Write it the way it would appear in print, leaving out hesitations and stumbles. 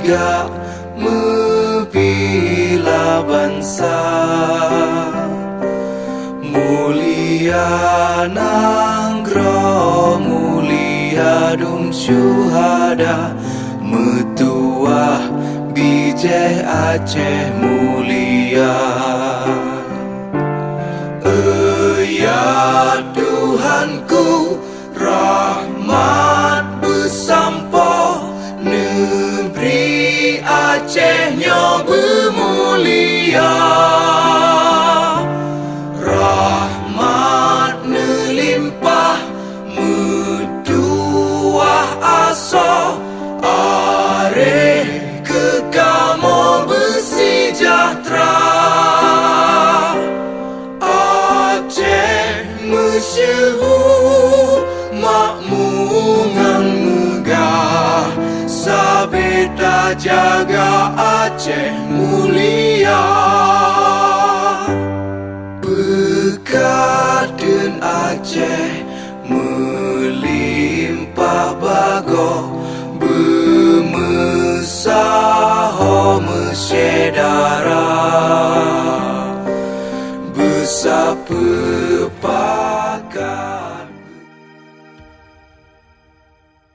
tiga membela bangsa. Mulia Nanggroe, mulia dum syuhada, Metuah Bijih Aceh mulia. Ya Tuhanku, rahmat bersampo, negeri Acehnya bermulia. Rahmat nelimpah, metuah aso, areh kekamo bersejahtera. Masyhur makmungan megah, sabeta jaga Aceh mulia. Bekaden Aceh melimpah bago,